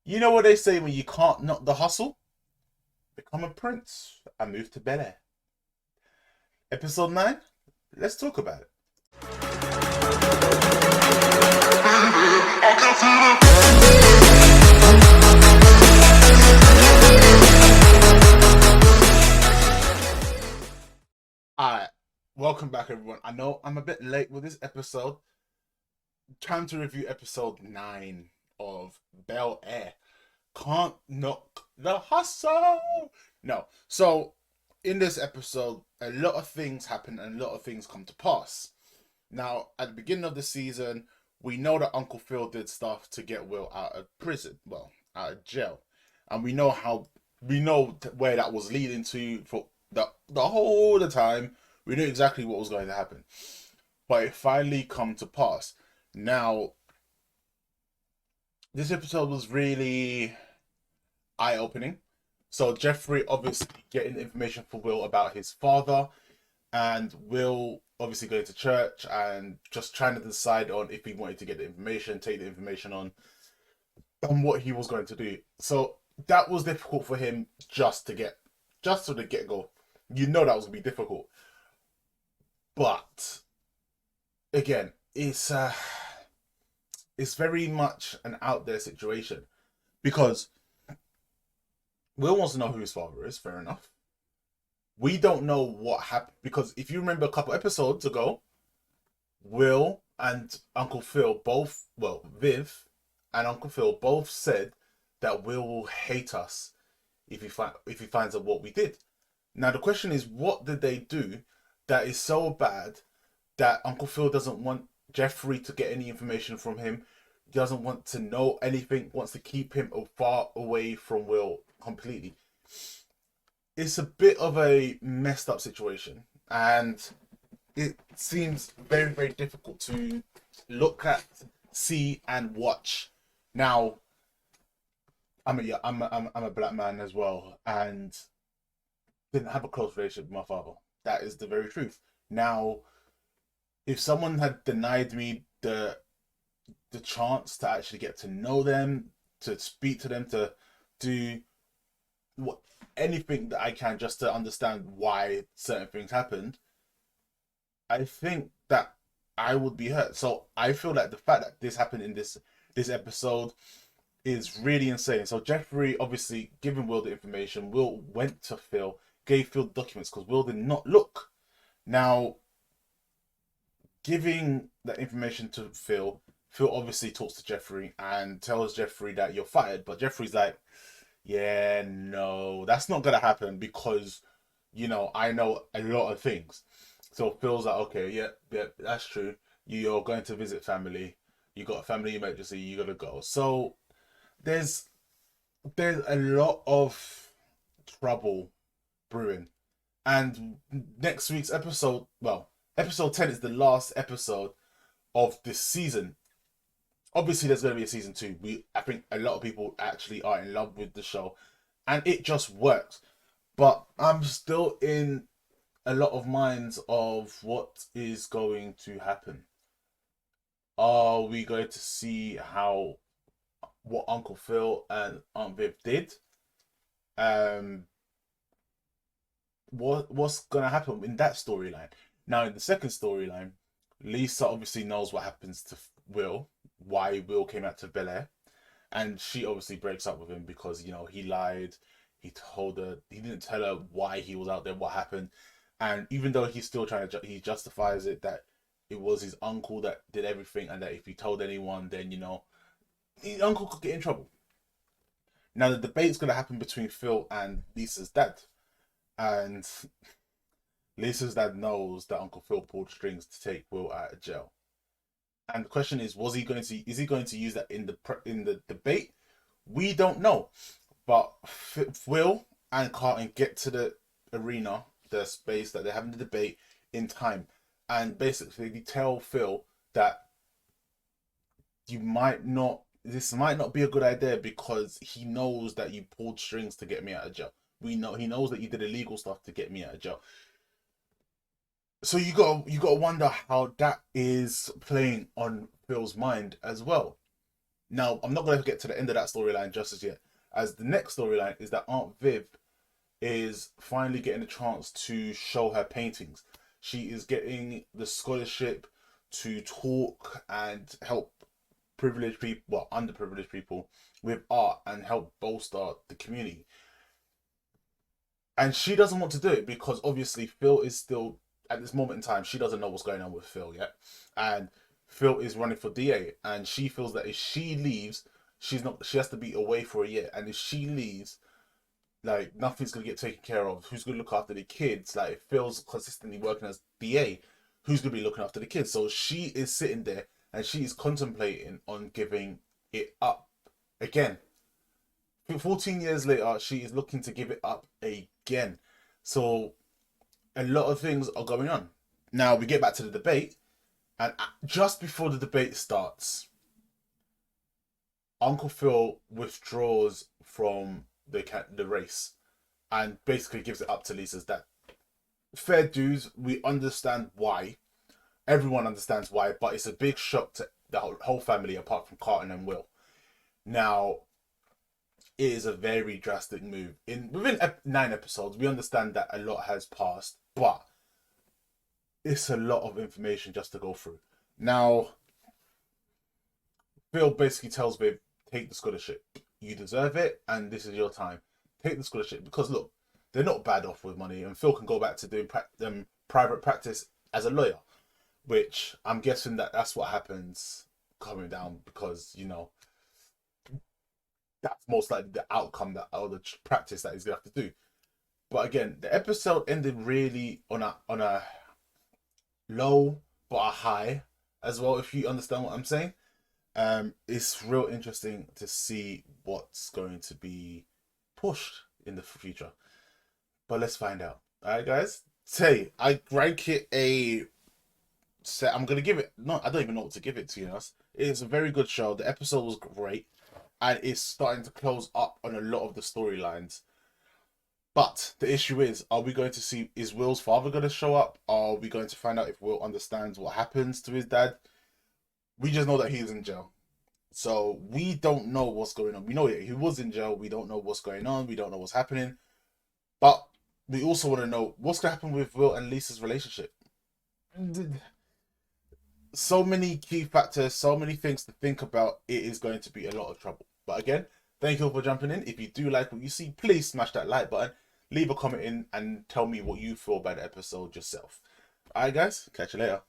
You know what they say when you can't knock the hustle? Become a prince and move to Bel-Air. Episode 9? Let's talk about it. Alright, welcome back everyone. I know I'm a bit late with this episode. Time to review episode 9 of Bel-Air. Can't knock the hustle. No. So in this episode, a lot of things happen and a lot of things come to pass. Now, at the beginning of the season, we know that Uncle Phil did stuff to get Will out of prison, well, out of jail, and we know where that was leading to for the whole the time. We knew exactly what was going to happen, but it finally come to pass. Now, this episode was really eye-opening. So Geoffrey obviously getting information for Will about his father, and Will obviously going to church and just trying to decide on if he wanted to get the information, take the information on what he was going to do. So that was difficult for him just to the get-go. You know that was gonna be difficult. But again, it's very much an out there situation because Will wants to know who his father is. Fair enough. We don't know what happened because if you remember a couple episodes ago, Will and Uncle Phil both, well, Viv and Uncle Phil both said that Will hate us if he finds out what we did. Now the question is, what did they do that is so bad that Uncle Phil doesn't want Geoffrey to get any information from him, doesn't want to know anything, wants to keep him far away from Will completely? It's a bit of a messed up situation, and it seems very, very difficult to look at, see, and watch. Now, I'm a black man as well, and didn't have a close relationship with my father. That is the very truth. Now, if someone had denied me the chance to actually get to know them, to speak to them, to do anything that I can just to understand why certain things happened, I think that I would be hurt. So I feel like the fact that this happened in this episode is really insane. So Geoffrey obviously giving Will the information. Will went to Phil, gave Phil documents because Will did not look. Now, giving that information to Phil obviously talks to Geoffrey and tells Geoffrey that you're fired. But Geoffrey's like, yeah, no, that's not gonna happen because, I know a lot of things. So Phil's like, okay, yeah, that's true. You're going to visit family. You got a family emergency. You gotta go. So there's a lot of trouble brewing. And next week's episode, well, episode 10 is the last episode of this season. Obviously, there's going to be a season 2. I think a lot of people actually are in love with the show, and it just works. But I'm still in a lot of minds of what is going to happen. Are we going to see what Uncle Phil and Aunt Viv did? What's gonna happen in that storyline? Now, in the second storyline, Lisa obviously knows what happens to Will, why Will came out to Bel-Air, and she obviously breaks up with him because he lied. He didn't tell her why he was out there, what happened, and even though he's still trying to, he justifies it that it was his uncle that did everything, and that if he told anyone, then his uncle could get in trouble. Now the debate's gonna happen between Phil and Lisa's dad, and Lisa's dad knows that Uncle Phil pulled strings to take Will out of jail. And the question is he going to use that in the debate? We don't know. But Will and Carlton get to the arena, the space that they're having the debate in time, and basically they tell Phil that this might not be a good idea because he knows that you pulled strings to get me out of jail. He knows that you did illegal stuff to get me out of jail. So you got to wonder how that is playing on Phil's mind as well. Now, I'm not going to get to the end of that storyline just as yet, as the next storyline is that Aunt Viv is finally getting a chance to show her paintings. She is getting the scholarship to talk and help privileged people, well, underprivileged people with art and help bolster the community. And she doesn't want to do it because obviously Phil is still, at this moment in time, she doesn't know what's going on with Phil yet. And Phil is running for DA, and she feels that if she leaves, she has to be away for a year. And if she leaves, like, nothing's gonna get taken care of. Who's gonna look after the kids? Like, if Phil's consistently working as DA, who's gonna be looking after the kids? So she is sitting there and she is contemplating on giving it up again. 14 years later, she is looking to give it up again. So a lot of things are going on. Now we get back to the debate, and just before the debate starts, Uncle Phil withdraws from the race and basically gives it up to Lisa's dad. Fair dues, we understand why. Everyone understands why, but it's a big shock to the whole family apart from Carlton and Will. Now, it is a very drastic move. Within 9 episodes, we understand that a lot has passed, but it's a lot of information just to go through. Now, Phil basically tells Viv, take the scholarship. You deserve it, and this is your time. Take the scholarship. Because look, they're not bad off with money, and Phil can go back to doing private practice as a lawyer, which I'm guessing that's what happens coming down, because, you know, that's most likely the outcome that, or the practice that he's gonna have to do. But again, the episode ended really on a low but a high as well, if you understand what I'm saying. It's real interesting to see what's going to be pushed in the future. But let's find out. Alright, guys. Say, I rank it I'm gonna give it, no, I don't even know what to give it to you. It's a very good show. The episode was great, and it's starting to close up on a lot of the storylines. But the issue is, are we going to see, is Will's father going to show up? Are we going to find out if Will understands what happens to his dad? We just know that he's in jail. So we don't know what's going on. We know he was in jail. We don't know what's going on. We don't know what's happening. But we also want to know what's going to happen with Will and Lisa's relationship. So many key factors, so many things to think about. It is going to be a lot of trouble. But again, thank you all for jumping in. If you do like what you see, please smash that like button. Leave a comment in and tell me what you feel about the episode yourself. Alright, guys, catch you later.